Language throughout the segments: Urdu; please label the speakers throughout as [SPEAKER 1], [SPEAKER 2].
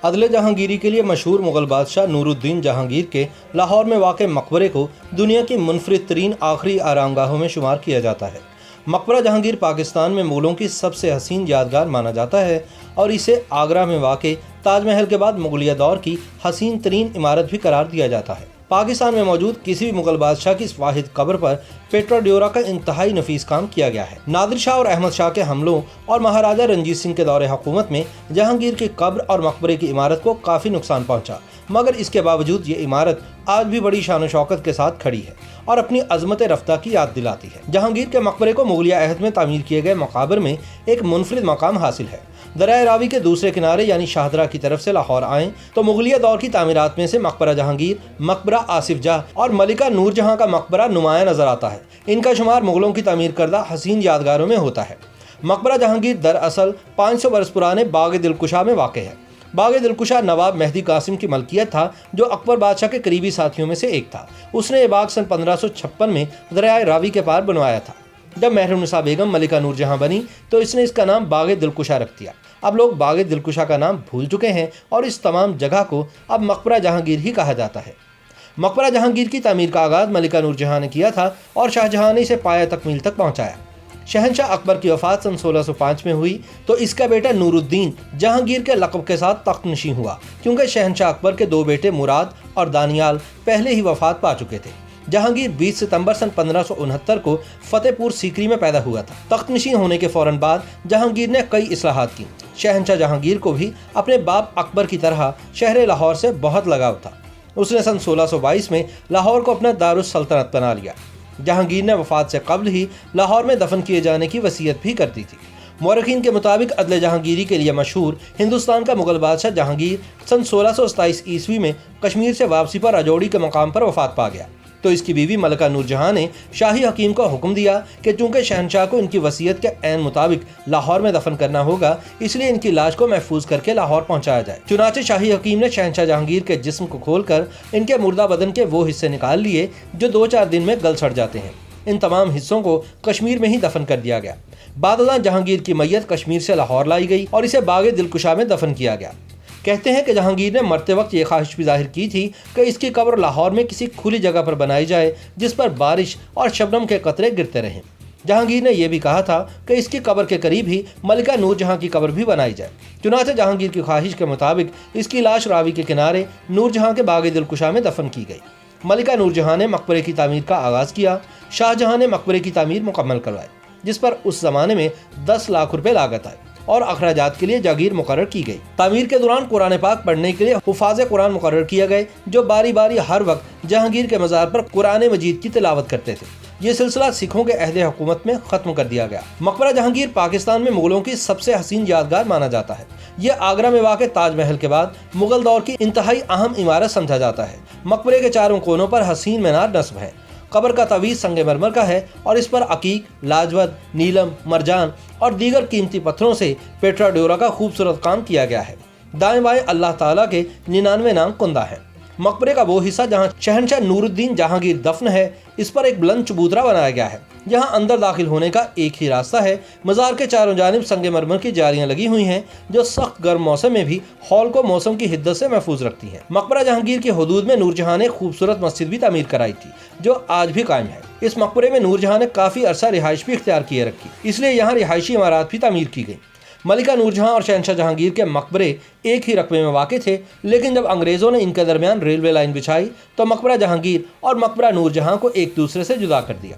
[SPEAKER 1] عدل جہانگیری کے لیے مشہور مغل بادشاہ نورالدین جہانگیر کے لاہور میں واقع مقبرے کو دنیا کی منفرد ترین آخری آرامگاہوں میں شمار کیا جاتا ہے۔ مقبرہ جہانگیر پاکستان میں مغلوں کی سب سے حسین یادگار مانا جاتا ہے اور اسے آگرہ میں واقع تاج محل کے بعد مغلیہ دور کی حسین ترین عمارت بھی قرار دیا جاتا ہے۔ پاکستان میں موجود کسی بھی مغل بادشاہ کی اس واحد قبر پر پیٹرا ڈیورا کا انتہائی نفیس کام کیا گیا ہے۔ نادر شاہ اور احمد شاہ کے حملوں اور مہاراجہ رنجیت سنگھ کے دور حکومت میں جہانگیر کی قبر اور مقبرے کی عمارت کو کافی نقصان پہنچا، مگر اس کے باوجود یہ عمارت آج بھی بڑی شان و شوکت کے ساتھ کھڑی ہے اور اپنی عظمت رفتہ کی یاد دلاتی ہے۔ جہانگیر کے مقبرے کو مغلیہ عہد میں تعمیر کیے گئے مقابر میں ایک منفرد مقام حاصل ہے۔ دریائے راوی کے دوسرے کنارے یعنی شاہدرہ کی طرف سے لاہور آئیں تو مغلیہ دور کی تعمیرات میں سے مقبرہ جہانگیر، مقبرہ آصف جاہ اور ملکہ نور جہاں کا مقبرہ نمایاں نظر آتا ہے۔ ان کا شمار مغلوں کی تعمیر کردہ حسین یادگاروں میں ہوتا ہے۔ مقبرہ جہانگیر دراصل 500 برس پرانے باغ دلکشا میں واقع ہے۔ باغ دلکشا نواب مہدی قاسم کی ملکیت تھا، جو اکبر بادشاہ کے قریبی ساتھیوں میں سے ایک تھا۔ اس نے یہ باغ سن 1556 میں دریائے راوی کے پار بنوایا تھا۔ جب مہرالنساء بیگم ملکہ نور جہاں بنی تو اس نے اس کا نام باغ دلکشا رکھ دیا۔ اب لوگ باغ دلکشا کا نام بھول چکے ہیں اور اس تمام جگہ کو اب مقبرہ جہانگیر ہی کہا جاتا ہے۔ مقبرہ جہانگیر کی تعمیر کا آغاز ملکہ نور جہاں نے کیا تھا اور شاہ جہاں نے اسے پایہ تکمیل تک پہنچایا۔ شہنشاہ اکبر کی وفات سن 1605 میں ہوئی تو اس کا بیٹا نورالدین جہانگیر کے لقب کے ساتھ تخت نشین ہوا، کیونکہ شہنشاہ اکبر کے دو بیٹے مراد اور دانیال پہلے ہی وفات پا چکے تھے۔ جہانگیر 20 ستمبر سن 1569 کو فتح پور سیکری میں پیدا ہوا تھا۔ تخت نشین ہونے کے فوراً بعد جہانگیر نے کئی اصلاحات کی۔ شہنشاہ جہانگیر کو بھی اپنے باپ اکبر کی طرح شہر لاہور سے بہت لگاؤ تھا۔ اس نے سن 1622 میں لاہور کو اپنا دارالسلطنت بنا لیا۔ جہانگیر نے وفات سے قبل ہی لاہور میں دفن کیے جانے کی وصیت بھی کر دی تھی۔ مورخین کے مطابق عدل جہانگیری کے لیے مشہور ہندوستان کا مغل بادشاہ جہانگیر سن 1627 عیسوی میں کشمیر سے واپسی پر راجوڑی کے مقام پر وفات پا گیا تو اس کی بیوی ملکہ نور جہاں نے شاہی حکیم کو حکم دیا کہ چونکہ شہنشاہ کو ان کی وصیت کے عین مطابق لاہور میں دفن کرنا ہوگا، اس لیے ان کی لاش کو محفوظ کر کے لاہور پہنچایا جائے۔ چنانچہ شاہی حکیم نے شہنشاہ جہانگیر کے جسم کو کھول کر ان کے مردہ بدن کے وہ حصے نکال لیے جو 2-4 دن میں گل سڑ جاتے ہیں۔ ان تمام حصوں کو کشمیر میں ہی دفن کر دیا گیا۔ بعد ازاں جہانگیر کی میت کشمیر سے لاہور لائی گئی اور اسے باغ دلکشا میں دفن کیا گیا۔ کہتے ہیں کہ جہانگیر نے مرتے وقت یہ خواہش بھی ظاہر کی تھی کہ اس کی قبر لاہور میں کسی کھلی جگہ پر بنائی جائے جس پر بارش اور شبنم کے قطرے گرتے رہیں۔ جہانگیر نے یہ بھی کہا تھا کہ اس کی قبر کے قریب ہی ملکہ نور جہاں کی قبر بھی بنائی جائے۔ چنانچہ جہانگیر کی خواہش کے مطابق اس کی لاش راوی کے کنارے نور جہاں کے باغ دلکشا میں دفن کی گئی۔ ملکہ نور جہاں نے مقبرے کی تعمیر کا آغاز کیا۔ شاہ جہاں نے مقبرے کی تعمیر مکمل کروائی، جس پر اس زمانے میں 10 لاکھ روپے لاگت آئی اور اخراجات کے لیے جاگیر مقرر کی گئی۔ تعمیر کے دوران قرآن پاک پڑھنے کے لیے حفاظ قرآن مقرر کیے گئے، جو باری باری ہر وقت جہانگیر کے مزار پر قرآن مجید کی تلاوت کرتے تھے۔ یہ سلسلہ سکھوں کے عہد حکومت میں ختم کر دیا گیا۔ مقبرہ جہانگیر پاکستان میں مغلوں کی سب سے حسین یادگار مانا جاتا ہے۔ یہ آگرہ میں واقع تاج محل کے بعد مغل دور کی انتہائی اہم عمارت سمجھا جاتا ہے۔ مقبرے کے چاروں کونوں پر حسین مینار نصب ہے۔ قبر کا تعویذ سنگ مرمر کا ہے اور اس پر عقیق، لاجود، نیلم، مرجان اور دیگر قیمتی پتھروں سے پیٹرا ڈیورا کا خوبصورت کام کیا گیا ہے۔ دائیں بائیں اللہ تعالیٰ کے 99 نام کندہ ہیں۔ مقبرے کا وہ حصہ جہاں شہنشاہ نورالدین جہانگیر دفن ہے، اس پر ایک بلند چبوترا بنایا گیا ہے۔ یہاں اندر داخل ہونے کا ایک ہی راستہ ہے۔ مزار کے چاروں جانب سنگ مرمر کی جالیاں لگی ہوئی ہیں جو سخت گرم موسم میں بھی ہال کو موسم کی حدت سے محفوظ رکھتی ہیں۔ مقبرہ جہانگیر کی حدود میں نور جہاں نے خوبصورت مسجد بھی تعمیر کرائی تھی جو آج بھی قائم ہے۔ اس مقبرے میں نور جہاں نے کافی عرصہ رہائش بھی اختیار کیے رکھی، اس لیے یہاں رہائشی عمارات بھی تعمیر کی گئی۔ ملکہ نور جہاں اور شہنشاہ جہانگیر کے مقبرے ایک ہی رقبے میں واقع تھے، لیکن جب انگریزوں نے ان کے درمیان ریلوے لائن بچھائی تو مقبرہ جہانگیر اور مقبرہ نور جہاں کو ایک دوسرے سے جدا کر دیا۔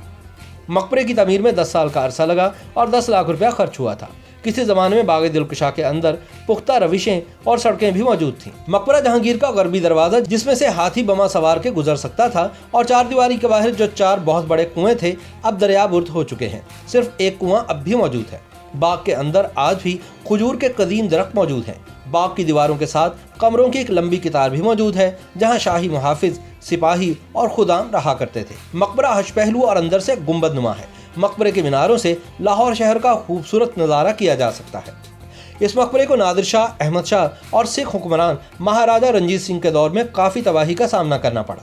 [SPEAKER 1] مقبرے کی تعمیر میں 10 سال کا عرصہ لگا اور 10 لاکھ روپیہ خرچ ہوا تھا۔ کسی زمانے میں باغ دلکشا کے اندر پختہ روشیں اور سڑکیں بھی موجود تھیں۔ مقبرہ جہانگیر کا غربی دروازہ، جس میں سے ہاتھی بما سوار کے گزر سکتا تھا، اور 4 دیواری کے باہر جو 4 بہت بڑے کنویں تھے، اب دریابرد ہو چکے ہیں۔ صرف ایک کنواں اب بھی موجود ہے۔ باغ کے اندر آج بھی کھجور کے قدیم درخت موجود ہیں۔ باغ کی دیواروں کے ساتھ کمروں کی ایک لمبی قطار بھی موجود ہے جہاں شاہی محافظ، سپاہی اور خدام رہا کرتے تھے۔ مقبرہ ہش پہلو اور اندر سے گنبد نما ہے۔ مقبرے کے میناروں سے لاہور شہر کا خوبصورت نظارہ کیا جا سکتا ہے۔ اس مقبرے کو نادر شاہ، احمد شاہ اور سکھ حکمران مہاراجہ رنجیت سنگھ کے دور میں کافی تباہی کا سامنا کرنا پڑا۔